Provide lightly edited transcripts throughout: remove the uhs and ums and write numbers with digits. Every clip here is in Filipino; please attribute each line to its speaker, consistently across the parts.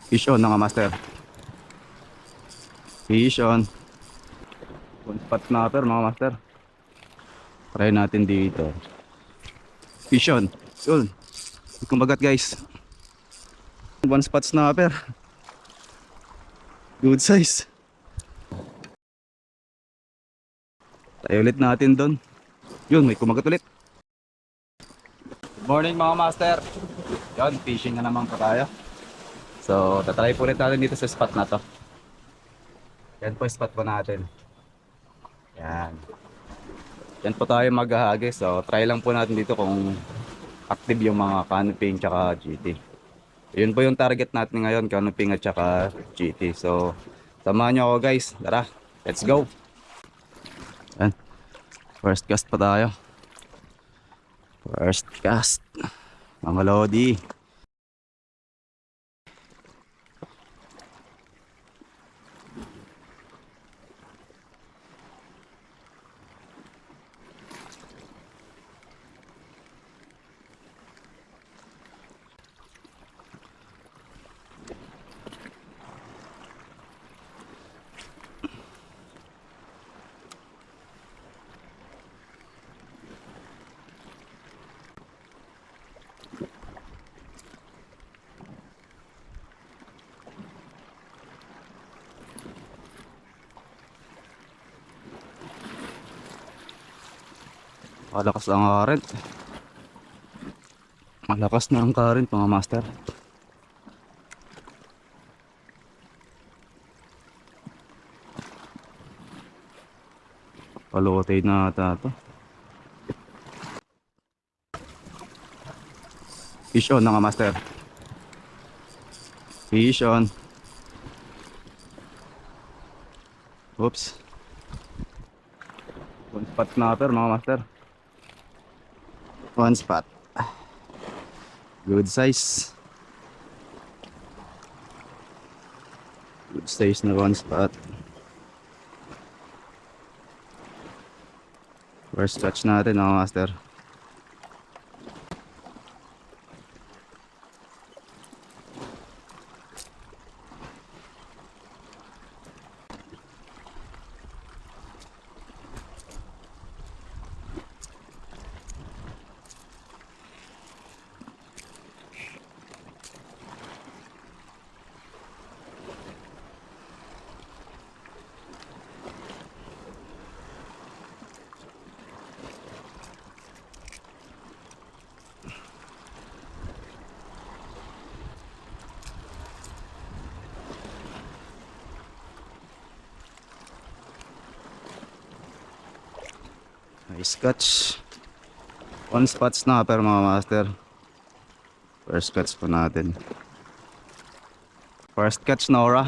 Speaker 1: Fish on mga master. Fish on. One spot snapper mga master. Try natin dito. Fish on. Yun. Kumbagat guys. One spot snapper. Good size. Tayo ulit natin doon. Yun, may kumagat ulit. Good morning mga master. Yun, fishing na naman po tayo. So, tatry po ulit natin dito sa spot na to. Yan po spot po natin. Yan. Yan po tayo maghahagi. So, try lang po natin dito kung active yung mga canoping tsaka GT. Yun po yung target natin ngayon, canoping at tsaka GT. So, samahan nyo ako guys. Tara, let's go. Yan. First cast pa tayo. First cast. Mga lodi. Malakas ang current. Malakas na ang current mga master. Palutay na ata to. Fish on mga master. Fish on. Oops. One spot snapper mga master. One spot. Good size. Good size na one spot. First catch natin mga master. Nice catch. One spot snapper mga master. First catch po natin. First catch Nora.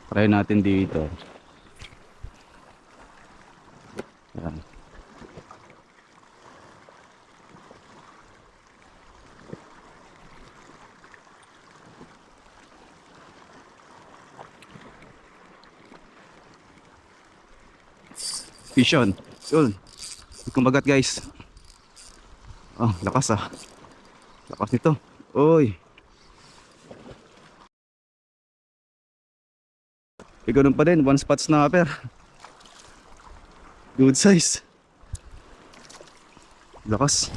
Speaker 1: Try natin dito. Yan. Vision. Yun. Kumagat guys. Oh, lakas ah. Lakas nito. Uy. Ganun pa din. One spot snapper. Good size. Lakas.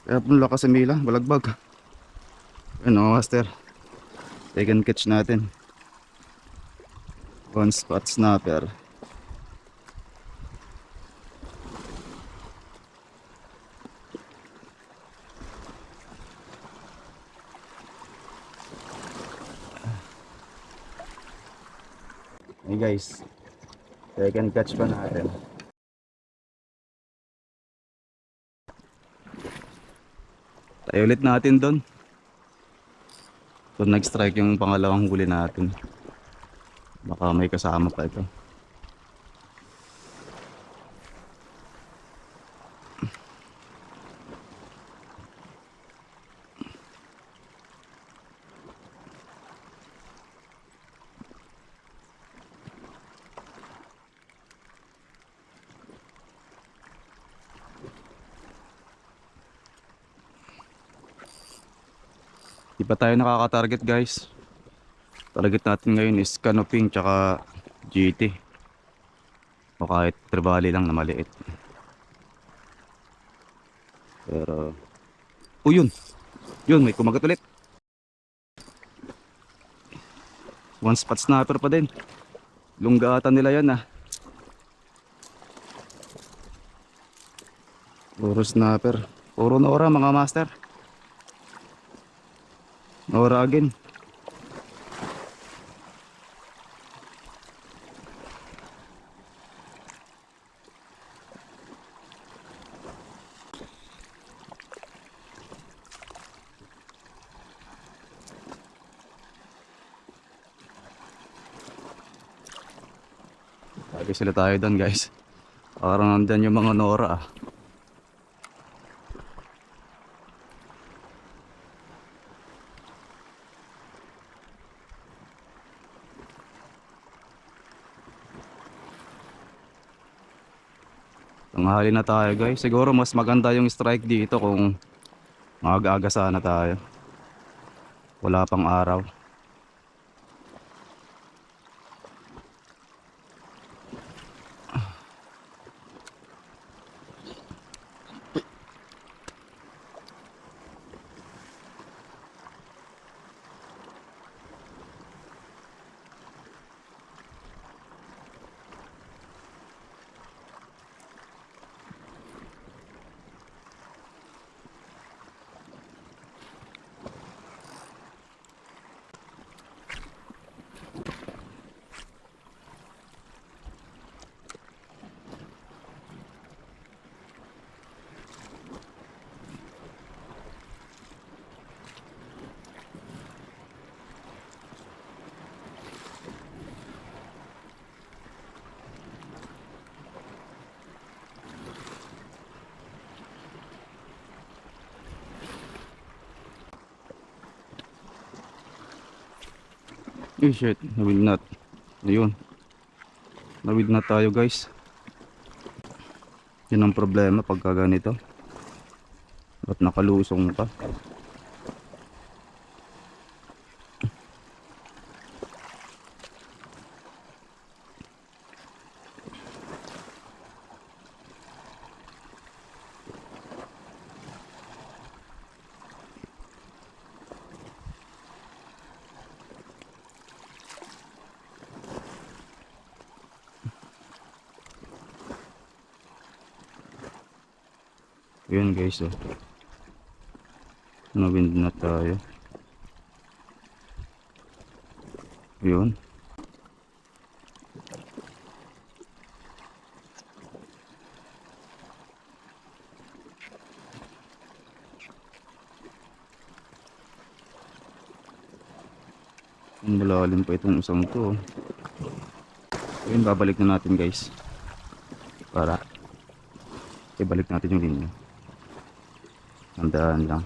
Speaker 1: Kaya po lakas sa mila. Balagbag. Ano master. Second catch natin. One spot snapper. Hey guys, second catch pa natin. Tayo ulit natin doon. So nag-strike yung pangalawang huli natin. Baka may kasama pa ito. Di pa tayo nakaka-target guys. Target natin ngayon is canoping tsaka GT. O kahit trevally lang na maliit. Pero yun. Yun, may kumagat ulit. One spot snapper pa din. Lunggatan nila yan ah. Puro snapper. Puro Nora mga master. Nora again. Lagi sila tayo doon guys. Parang nandyan yung mga Nora ah. Tanghali na tayo guys. Siguro mas maganda yung strike dito kung maaga-aga sana tayo. Wala pang araw. Eh shit, nawid na. Ayun. Nawid na tayo guys. Yun ang problema pagka ganito. At nakalusong pa. Yun guys oh. Nawind na tayo. Yun. Malalim pa itong isang to. Yun, babalik na natin guys. Para ibalik natin yung linya. Tandaan lang.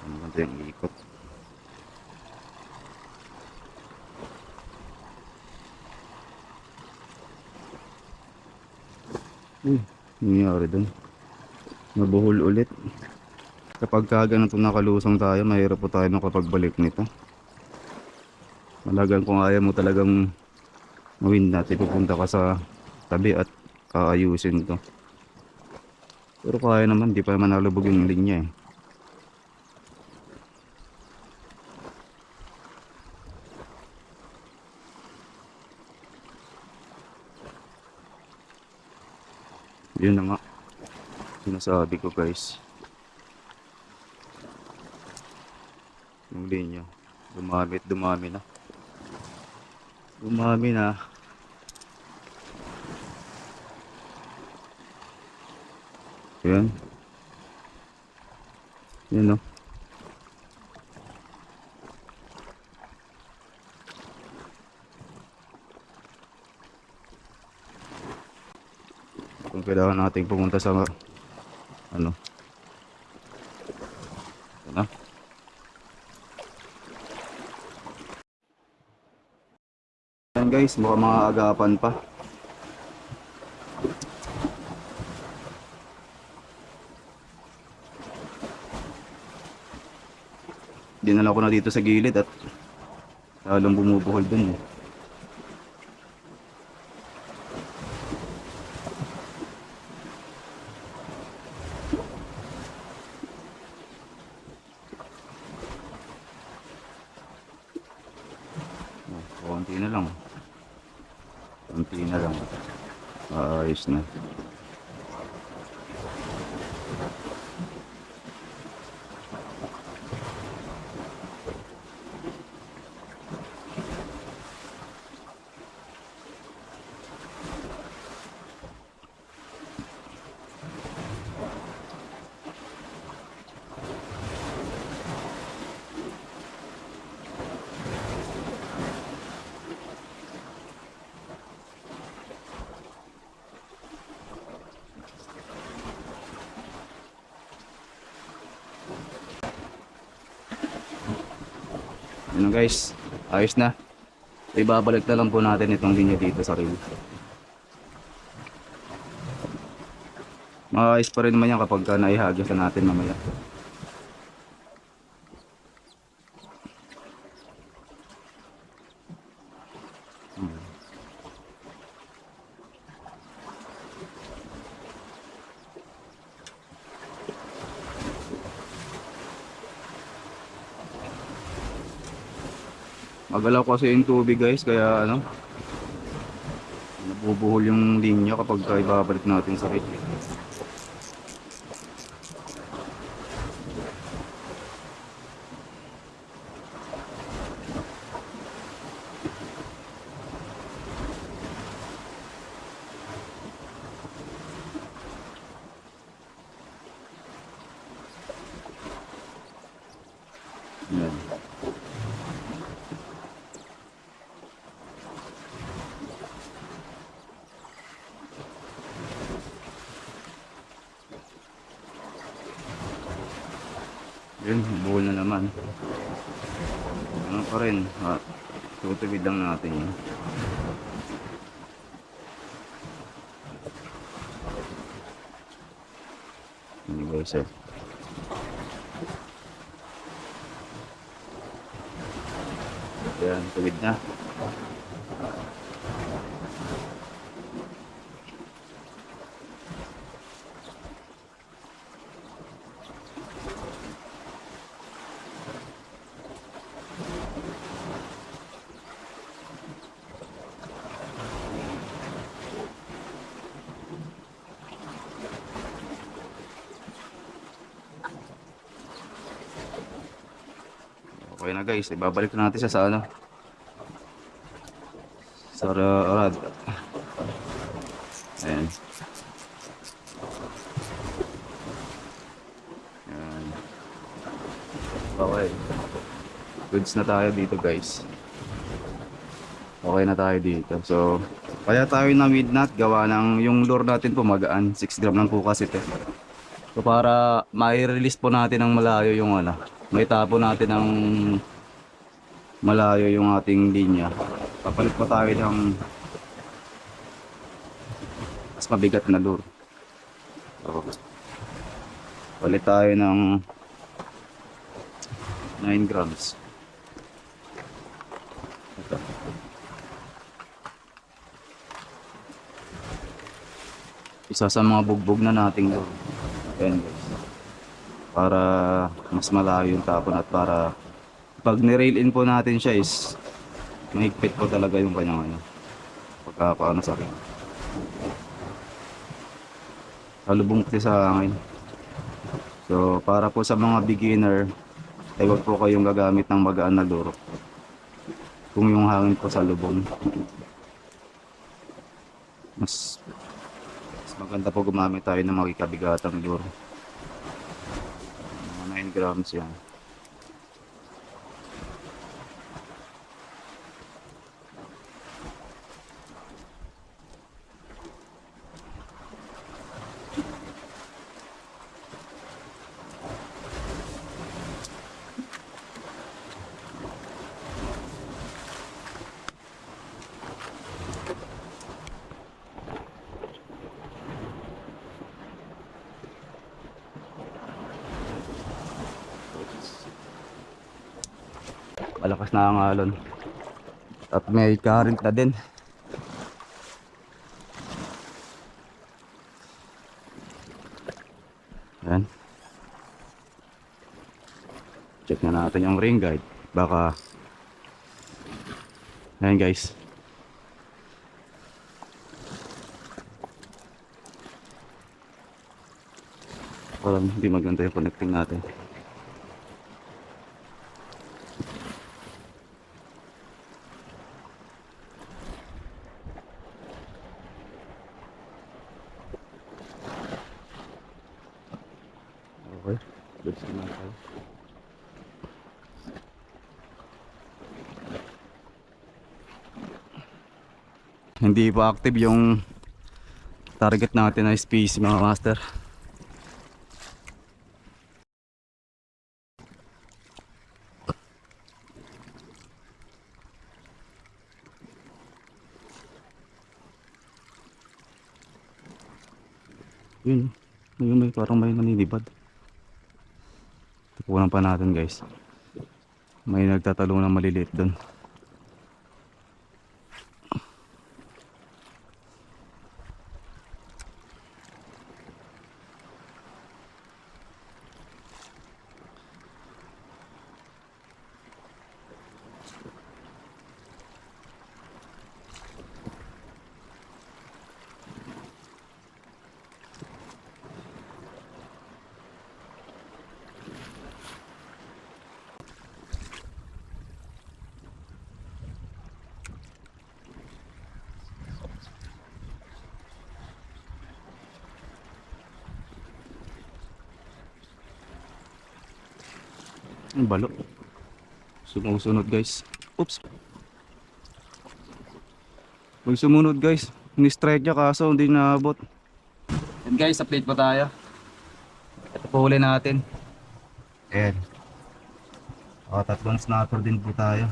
Speaker 1: Ano ba yung ikot? Nangyari dun. Nabuhol ulit. Kapag ganito nakalusong tayo, mahirap po tayo makapagbalik nito. Malagang kung ayaw mo talagang mawin natin, pupunta ka sa tabi at kaayusin to. Pero kaya naman, di pa naman nalubog yung linya eh. Yun na nga sinasabi ko guys, yung linya dumami na, yan yun no. Kung kailangan natin pumunta sa ano na. Yan guys, mukhang mga agapan pa. Dinala ko na dito sa gilid at lalong bumubuhol dun eh. Konti na lang. Konti na lang. Ayos na. Yun guys, ayos na. Ibabalik na lang po natin itong linya dito sa reel. Maayos pa rin naman yan kapag naihagyasan natin mamaya. Magalaw kasi yung tubig guys, kaya ano, nabubuhol yung linya kapag ibabalik natin sa reel. Yan. Yun, buhol na naman. Ano pa rin, tutubid lang natin yun. Ano guys eh. Yan, tuwid na. Okay na guys, ibabalik na natin siya sa ano, sa rad. Ayan. Ayan. Okay, goods na tayo dito guys. Okay na tayo dito. So, kaya tayo na midnight gawa ng yung lure natin po magaan. 6 gram lang po kasi ito. So, para mai-release po natin ng malayo yung ano, may tapo natin ng malayo yung ating linya. Papalit pa tayo ng mas mabigat na lure. So, palit tayo ng 9 grams. Ito. Isa sa mga bugbog na nating lure. Ayan guys. Para mas malayo yung tapon at para pag ni-rail in po natin siya is mahigpit po talaga yung kanyang ano. Pagkakaano sa akin. Kalubong kasi sa hangin. So para po sa mga beginner ay wag po kayong gagamit ng magaan na lure. Kung yung hangin po sa lubong. Mas maganda po gumamit tayo ng makikabigatang lure. Mga 9 grams yan. Malakas na ang alon. At may current na din. Ayan. Check na natin yung ring guide. Baka ayan guys. Parang hindi maganda yung connecting natin. Okay. Good na tayo. Hindi pa active yung target natin na species mga master. Yun, yun may parang may nanilibad. Tupunan pa natin guys. May nagtatalo ng maliliit doon. Ang balo. Sumusunod guys. Oops. May sumunod guys. Ni-strike niya kaso hindi naabot. And guys, update pa tayo. Ito po huli natin. Ayan. Tatlong snapper din po tayo.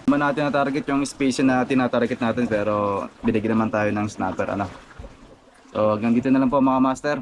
Speaker 1: Naman natin na target yung space na tinatarget natin pero binigyan naman tayo ng snapper ano. So hanggang dito na lang po mga master.